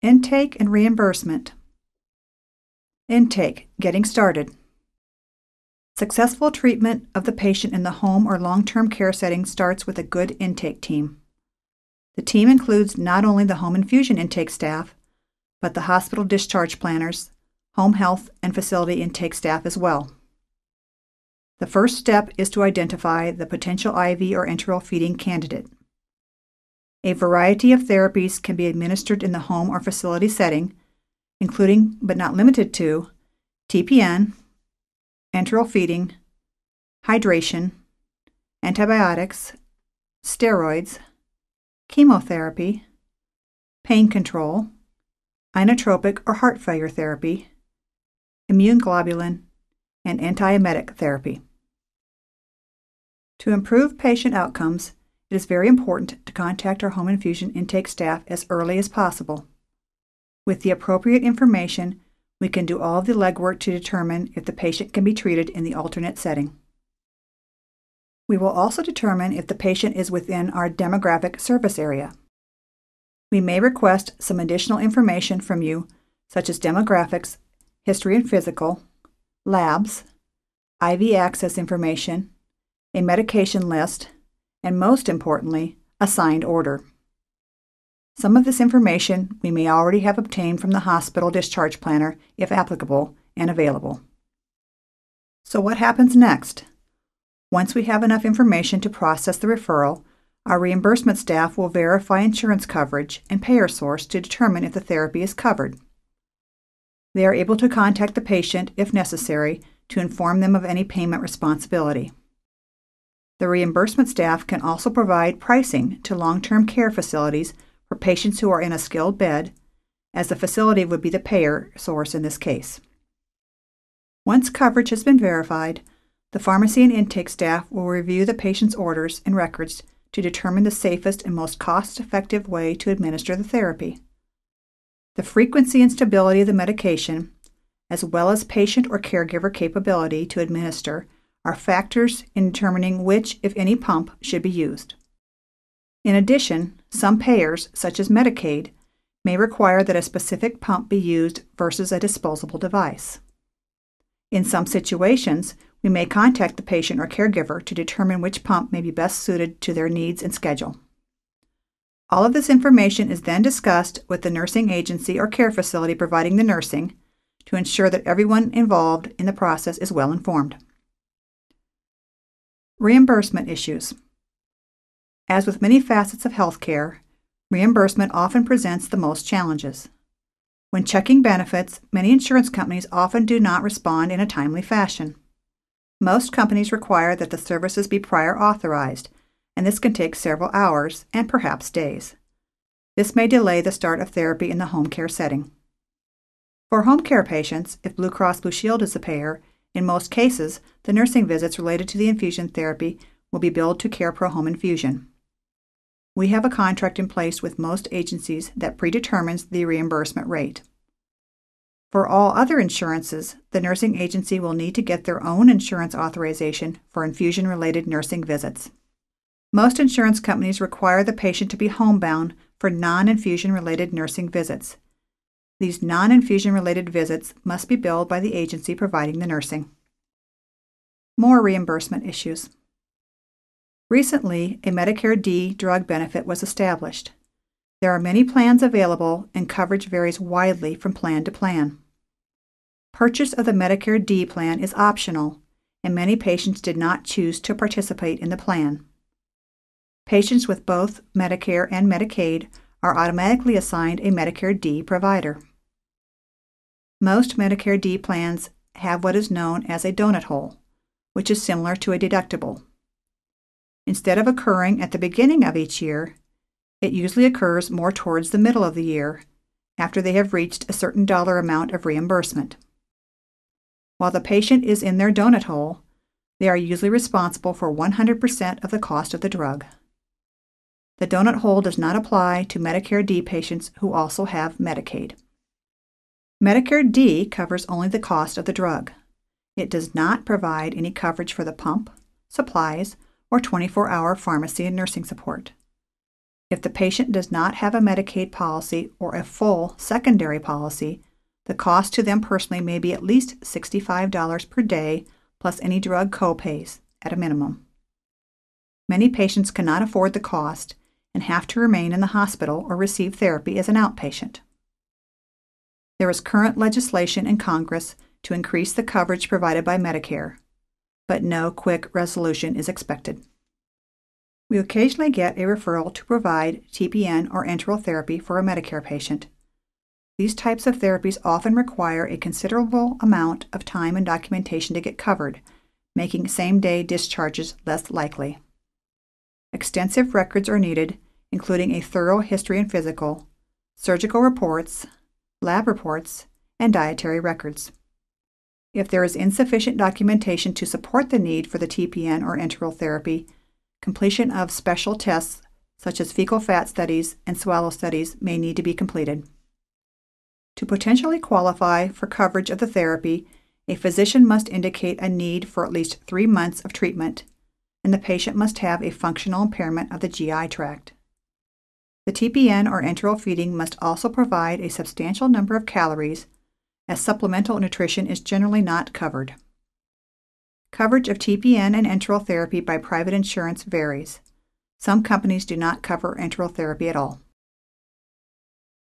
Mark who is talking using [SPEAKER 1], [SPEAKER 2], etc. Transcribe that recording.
[SPEAKER 1] Intake and reimbursement. Intake, getting started. Successful treatment of the patient in the home or long-term care setting starts with a good intake team. The team includes not only the home infusion intake staff, but the hospital discharge planners, home health, and facility intake staff as well. The first step is to identify the potential IV or enteral feeding candidate. A variety of therapies can be administered in the home or facility setting, including but not limited to TPN, enteral feeding, hydration, antibiotics, steroids, chemotherapy, pain control, inotropic or heart failure therapy, immune globulin, and antiemetic therapy. To improve patient outcomes, it is very important to contact our home infusion intake staff as early as possible. With the appropriate information, we can do all of the legwork to determine if the patient can be treated in the alternate setting. We will also determine if the patient is within our demographic service area. We may request some additional information from you, such as demographics, history and physical, labs, IV access information, a medication list, and most importantly, a signed order. Some of this information we may already have obtained from the hospital discharge planner, if applicable and available. So what happens next? Once we have enough information to process the referral, our reimbursement staff will verify insurance coverage and payer source to determine if the therapy is covered. They are able to contact the patient, if necessary, to inform them of any payment responsibility. The reimbursement staff can also provide pricing to long-term care facilities for patients who are in a skilled bed, as the facility would be the payer source in this case. Once coverage has been verified, the pharmacy and intake staff will review the patient's orders and records to determine the safest and most cost-effective way to administer the therapy. The frequency and stability of the medication, as well as patient or caregiver capability to administer, are factors in determining which, if any, pump should be used. In addition, some payers, such as Medicaid, may require that a specific pump be used versus a disposable device. In some situations, we may contact the patient or caregiver to determine which pump may be best suited to their needs and schedule. All of this information is then discussed with the nursing agency or care facility providing the nursing to ensure that everyone involved in the process is well informed. Reimbursement issues. As with many facets of healthcare, reimbursement often presents the most challenges. When checking benefits, many insurance companies often do not respond in a timely fashion. Most companies require that the services be prior authorized, and this can take several hours and perhaps days. This may delay the start of therapy in the home care setting. For home care patients, if Blue Cross Blue Shield is the payer, in most cases, the nursing visits related to the infusion therapy will be billed to CarePro Home Infusion. We have a contract in place with most agencies that predetermines the reimbursement rate. For all other insurances, the nursing agency will need to get their own insurance authorization for infusion-related nursing visits. Most insurance companies require the patient to be homebound for non-infusion-related nursing visits. These non-infusion-related visits must be billed by the agency providing the nursing. More reimbursement issues. Recently, a Medicare D drug benefit was established. There are many plans available, and coverage varies widely from plan to plan. Purchase of the Medicare D plan is optional, and many patients did not choose to participate in the plan. Patients with both Medicare and Medicaid are automatically assigned a Medicare D provider. Most Medicare D plans have what is known as a donut hole, which is similar to a deductible. Instead of occurring at the beginning of each year, it usually occurs more towards the middle of the year, after they have reached a certain dollar amount of reimbursement. While the patient is in their donut hole, they are usually responsible for 100% of the cost of the drug. The donut hole does not apply to Medicare D patients who also have Medicaid. Medicare D covers only the cost of the drug. It does not provide any coverage for the pump, supplies, or 24-hour pharmacy and nursing support. If the patient does not have a Medicaid policy or a full secondary policy, the cost to them personally may be at least $65 per day plus any drug copays at a minimum. Many patients cannot afford the cost and have to remain in the hospital or receive therapy as an outpatient. There is current legislation in Congress to increase the coverage provided by Medicare, but no quick resolution is expected. We occasionally get a referral to provide TPN or enteral therapy for a Medicare patient. These types of therapies often require a considerable amount of time and documentation to get covered, making same-day discharges less likely. Extensive records are needed, including a thorough history and physical, surgical reports, lab reports, and dietary records. If there is insufficient documentation to support the need for the TPN or enteral therapy, completion of special tests such as fecal fat studies and swallow studies may need to be completed. To potentially qualify for coverage of the therapy, a physician must indicate a need for at least 3 months of treatment, and the patient must have a functional impairment of the GI tract. The TPN or enteral feeding must also provide a substantial number of calories, as supplemental nutrition is generally not covered. Coverage of TPN and enteral therapy by private insurance varies. Some companies do not cover enteral therapy at all.